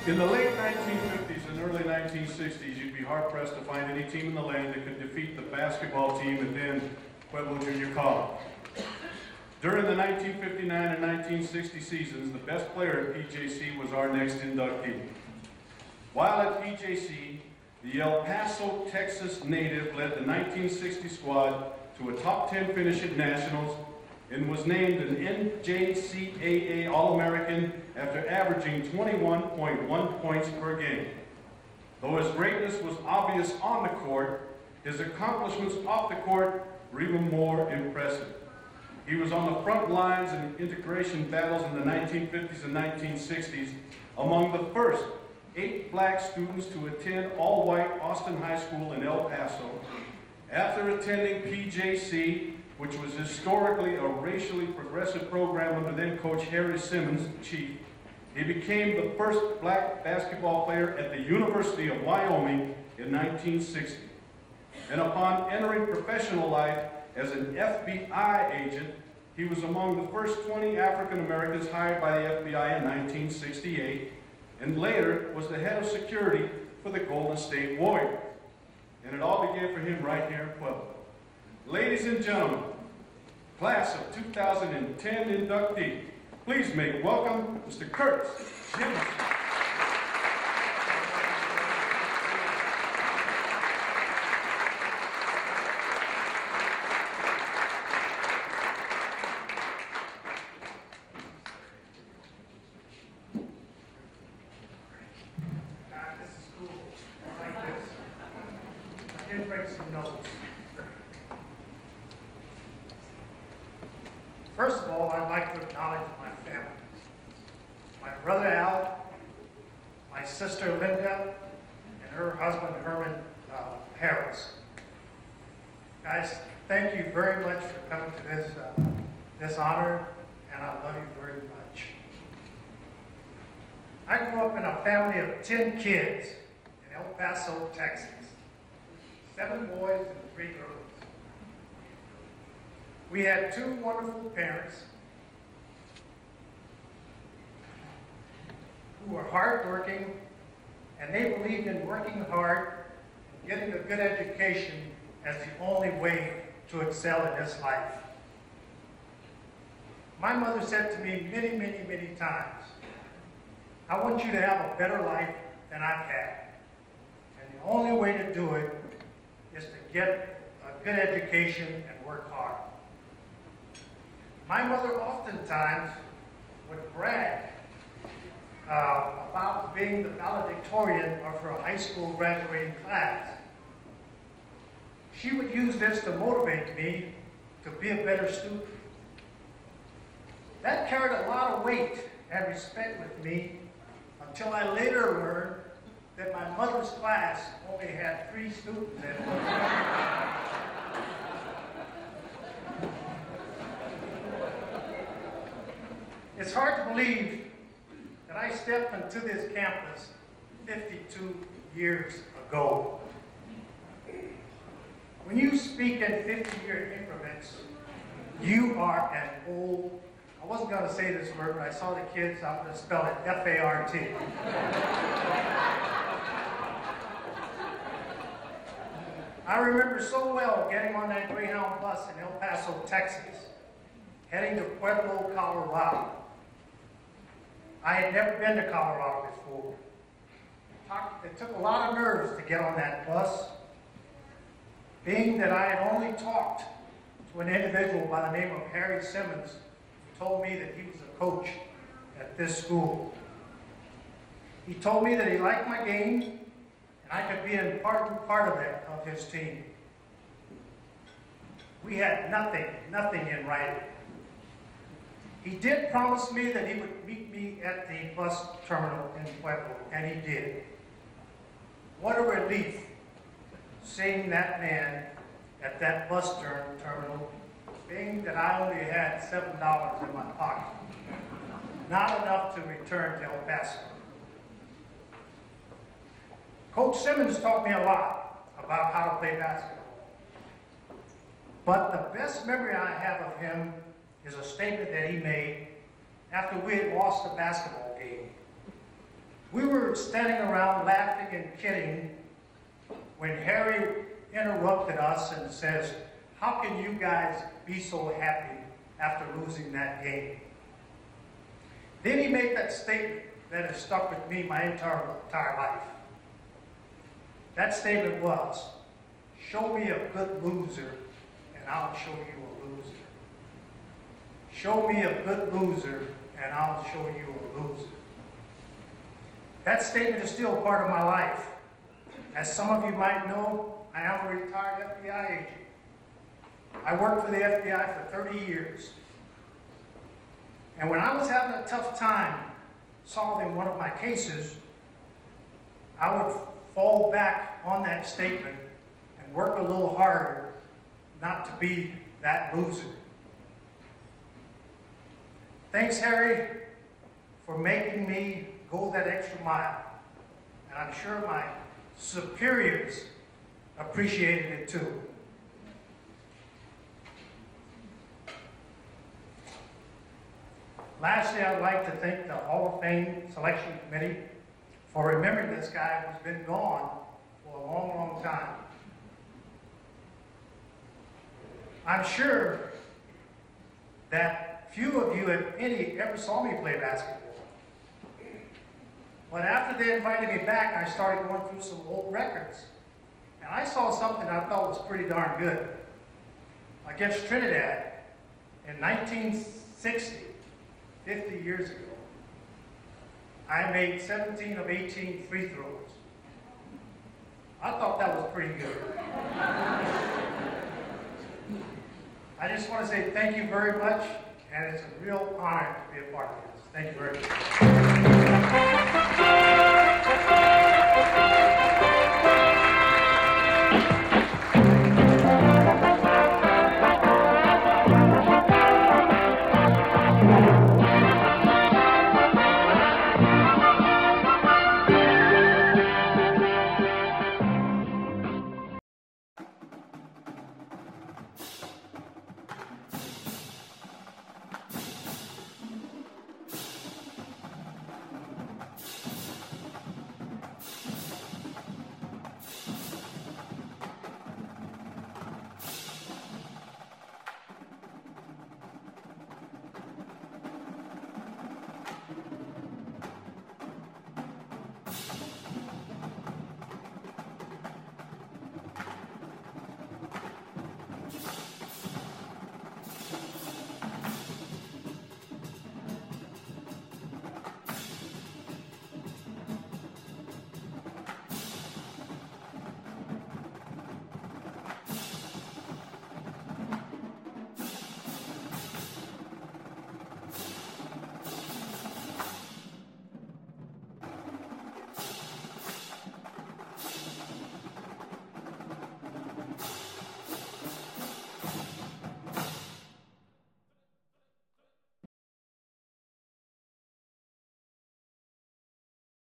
In the late 1950s and early 1960s, you'd be hard-pressed to find any team in the land that could defeat the basketball team at then Pueblo Junior College. During the 1959 and 1960 seasons, the best player at PJC was our next inductee. While at PJC, the El Paso, Texas native led the 1960 squad to a top 10 finish at Nationals and was named an NJCAA All-American after averaging 21.1 points per game. Though his greatness was obvious on the court, his accomplishments off the court were even more impressive. He was on the front lines in integration battles in the 1950s and 1960s, among the first 8 black students to attend all-white Austin High School in El Paso. After attending PJC, which was historically a racially progressive program under then coach Harry Simmons, chief, he became the first black basketball player at the University of Wyoming in 1960. And upon entering professional life as an FBI agent, he was among the first 20 African Americans hired by the FBI in 1968, and later was the head of security for the Golden State Warriors. And it all began for him right here in Pueblo. Ladies and gentlemen, class of 2010 inductee, please make welcome Mr. Curtis Jimerson. First of all, I'd like to acknowledge my family. My brother Al, my sister Linda, and her husband Herman Harris. Guys, thank you very much for coming to this honor, and I love you very much. I grew up in a family of 10 kids in El Paso, Texas. 7 boys and 3 girls. We had 2 wonderful parents who were hardworking, and they believed in working hard and getting a good education as the only way to excel in this life. My mother said to me many, many, many times, I want you to have a better life than I've had. And the only way to do it is to get a good education and work hard. My mother oftentimes would brag about being the valedictorian of her high school graduating class. She would use this to motivate me to be a better student. That carried a lot of weight and respect with me until I later learned that my mother's class only had 3 students in it. It's hard to believe that I stepped into this campus 52 years ago. When you speak in 50-year increments, you are an old, I wasn't going to say this word, but I saw the kids, I'm going to spell it F-A-R-T. I remember so well getting on that Greyhound bus in El Paso, Texas, heading to Pueblo, Colorado. I had never been to Colorado before. It took a lot of nerves to get on that bus, being that I had only talked to an individual by the name of Harry Simmons, who told me that he was a coach at this school. He told me that he liked my game, and I could be an important part of his team. We had nothing in writing. He did promise me that he would meet me at the bus terminal in Pueblo, and he did. What a relief seeing that man at that bus terminal, being that I only had $7 in my pocket. Not enough to return to El Paso. Coach Simmons taught me a lot about how to play basketball. But the best memory I have of him is a statement that he made after we had lost the basketball game. We were standing around laughing and kidding when Harry interrupted us and says, "How can you guys be so happy after losing that game?" Then he made that statement that has stuck with me my entire life. That statement was, "Show me a good loser, and I'll show you a loser. Show me a good loser, and I'll show you a loser." That statement is still a part of my life. As some of you might know, I am a retired FBI agent. I worked for the FBI for 30 years. And when I was having a tough time solving one of my cases, I would fall back on that statement and work a little harder not to be that loser. Thanks, Harry, for making me go that extra mile. And I'm sure my superiors appreciated it too. Lastly, I'd like to thank the Hall of Fame Selection Committee for remembering this guy who's been gone for a long, long time. I'm sure that few of you, if any, ever saw me play basketball. But after they invited me back, I started going through some old records. And I saw something I thought was pretty darn good. Against Trinidad in 1960, 50 years ago, I made 17 of 18 free throws. I thought that was pretty good. I just want to say thank you very much, and it's a real honor to be a part of this. Thank you very much.